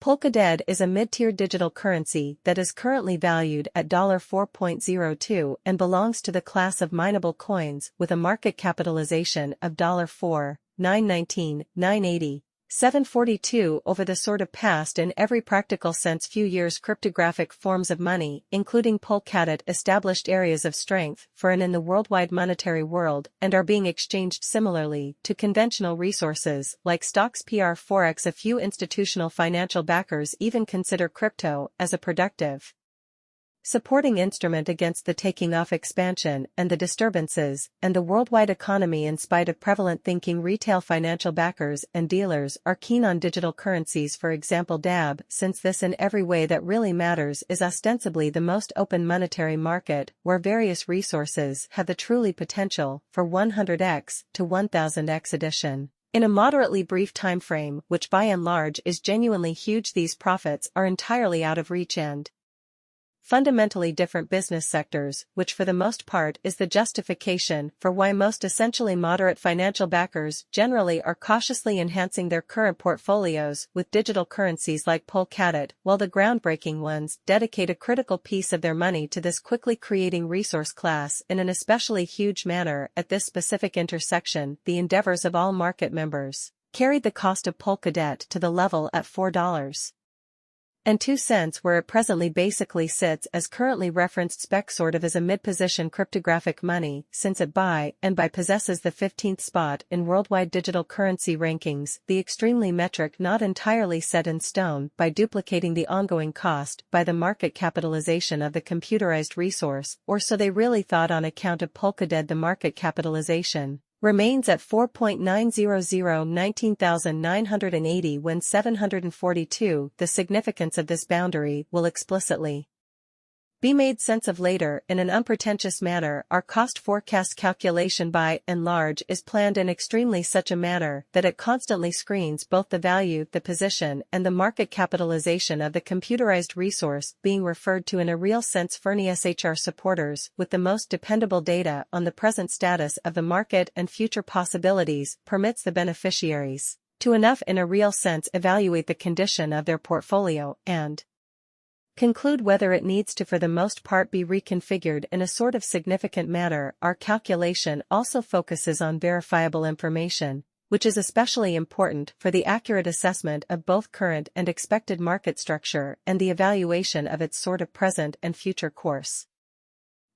Polkadot is a mid-tier digital currency that is currently valued at $4.02 and belongs to the class of mineable coins with a market capitalization of $4,919,980. 742 over the sort of past in every practical sense. Few years cryptographic forms of money, including Polkadot, established areas of strength for and in the worldwide monetary world and are being exchanged similarly to conventional resources like stocks. Forex. A few institutional financial backers even consider crypto as a productive supporting instrument against the taking off expansion and the disturbances and the worldwide economy. In spite of prevalent thinking, retail financial backers and dealers are keen on digital currencies, for example DAB, since this in every way that really matters is ostensibly the most open monetary market where various resources have the truly potential for 100x to 1000x addition. In a moderately brief time frame, which by and large is genuinely huge, these profits are entirely out of reach and fundamentally different business sectors, which for the most part is the justification for why most essentially moderate financial backers generally are cautiously enhancing their current portfolios with digital currencies like Polkadot, while the groundbreaking ones dedicate a critical piece of their money to this quickly creating resource class in an especially huge manner. At this specific intersection, the endeavors of all market members carried the cost of Polkadot to the level at $4.02, where it presently basically sits as currently referenced spec sort of as a mid-position cryptographic money, since it by possesses the 15th spot in worldwide digital currency rankings, the extremely metric not entirely set in stone by duplicating the ongoing cost by the market capitalization of the computerized resource, or so they really thought. On account of Polkadot, the market capitalization remains at 4.90019,980 when 742. The significance of this boundary will explicitly be made sense of later in an unpretentious manner. Our cost forecast calculation by and large is planned in extremely such a manner that it constantly screens both the value, the position, and the market capitalization of the computerized resource being referred to in a real sense. Fernie SHR supporters with the most dependable data on the present status of the market and future possibilities permits the beneficiaries to enough in a real sense evaluate the condition of their portfolio and conclude whether it needs to for the most part be reconfigured in a sort of significant manner. Our calculation also focuses on verifiable information, which is especially important for the accurate assessment of both current and expected market structure and the evaluation of its sort of present and future course.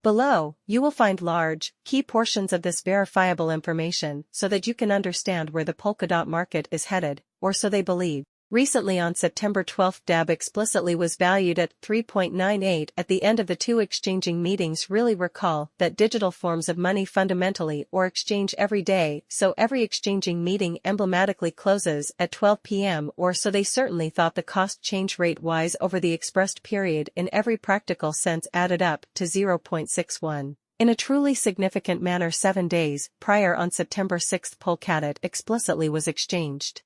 Below, you will find large, key portions of this verifiable information so that you can understand where the Polkadot market is headed, or so they believe. Recently on September 12, DAB explicitly was valued at 3.98 at the end of the two exchanging meetings. Really recall that digital forms of money fundamentally or exchange every day, so every exchanging meeting emblematically closes at 12 p.m. or so they certainly thought. The cost change rate wise over the expressed period in every practical sense added up to 0.61. In a truly significant manner 7 days prior on September 6 Polkadot explicitly was exchanged.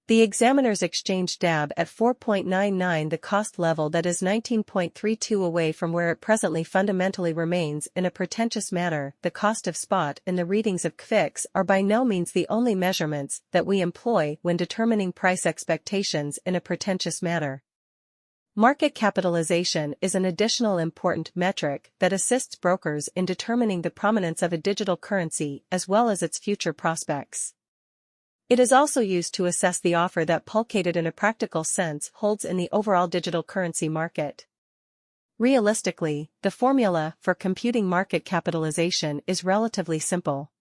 The examiners exchanged DAB at 4.99, the cost level that is 19.32 away from where it presently fundamentally remains. In a pretentious manner, the cost of spot and the readings of CFIX are by no means the only measurements that we employ when determining price expectations in a pretentious manner. Market capitalization is an additional important metric that assists brokers in determining the prominence of a digital currency as well as its future prospects. It is also used to assess the offer that Polkadot in a practical sense holds in the overall digital currency market. Realistically, the formula for computing market capitalization is relatively simple.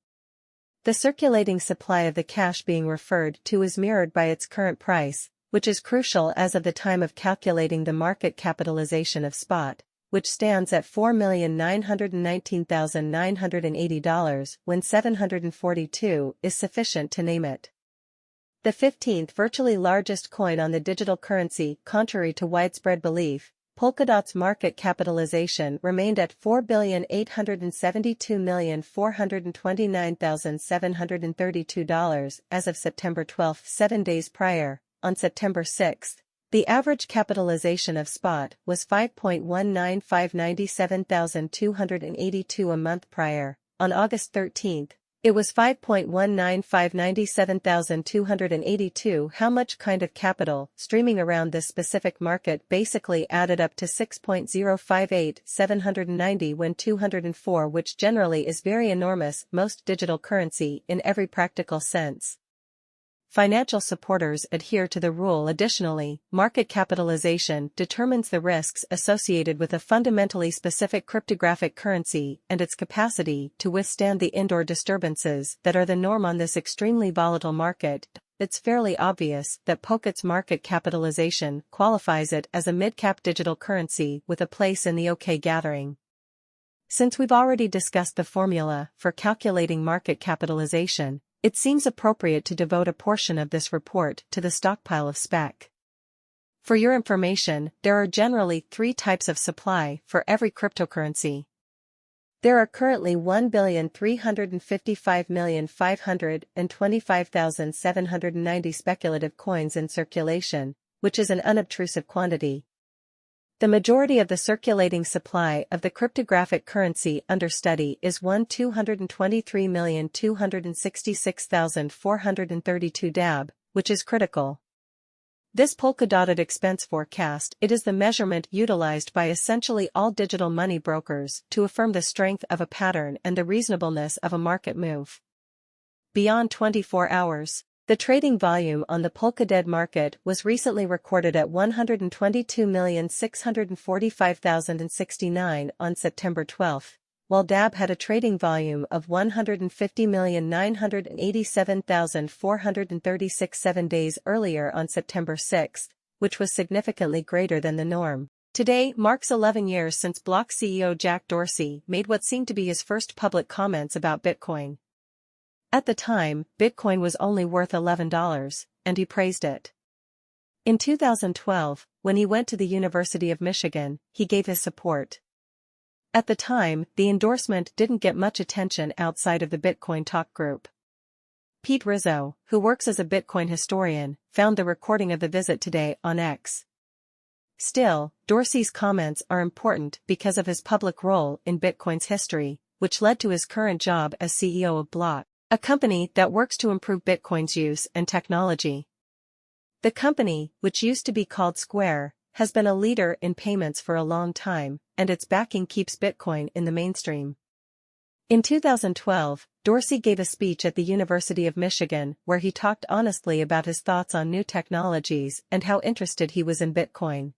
The circulating supply of the cash being referred to is mirrored by its current price, which is crucial as of the time of calculating the market capitalization of spot, which stands at $4,919,980 when 742 is sufficient to name it the 15th virtually largest coin on the digital currency. Contrary to widespread belief, Polkadot's market capitalization remained at $4,872,429,732 as of September 12, 7 days prior. On September 6, the average capitalization of spot was $5,195,97,282 a month prior. On August 13, It was 5.19597,282. How much kind of capital streaming around this specific market basically added up to 6.058790 when 204, which generally is very enormous, most digital currency in every practical sense. Financial supporters adhere to the rule. Additionally, market capitalization determines the risks associated with a fundamentally specific cryptographic currency and its capacity to withstand the indoor disturbances that are the norm on this extremely volatile market. It's fairly obvious that Polkadot's market capitalization qualifies it as a mid-cap digital currency with a place in the OK gathering. Since we've already discussed the formula for calculating market capitalization, it seems appropriate to devote a portion of this report to the stockpile of spec. For your information, there are generally 3 types of supply for every cryptocurrency. There are currently 1,355,525,790 speculative coins in circulation, which is an unobtrusive quantity. The majority of the circulating supply of the cryptographic currency under study is 223,266,432 DAB, which is critical. This Polkadot expense forecast, it is the measurement utilized by essentially all digital money brokers to affirm the strength of a pattern and the reasonableness of a market move. Beyond 24 hours. The trading volume on the Polkadot market was recently recorded at 122,645,069 on September 12, while DAB had a trading volume of 150,987,436 7 days earlier on September 6, which was significantly greater than the norm. Today marks 11 years since Block CEO Jack Dorsey made what seemed to be his first public comments about Bitcoin. At the time, Bitcoin was only worth $11, and he praised it. In 2012, when he went to the University of Michigan, he gave his support. At the time, the endorsement didn't get much attention outside of the Bitcoin talk group. Pete Rizzo, who works as a Bitcoin historian, found the recording of the visit today on X. Still, Dorsey's comments are important because of his public role in Bitcoin's history, which led to his current job as CEO of Block, a company that works to improve Bitcoin's use and technology. The company, which used to be called Square, has been a leader in payments for a long time, and its backing keeps Bitcoin in the mainstream. In 2012, Dorsey gave a speech at the University of Michigan where he talked honestly about his thoughts on new technologies and how interested he was in Bitcoin.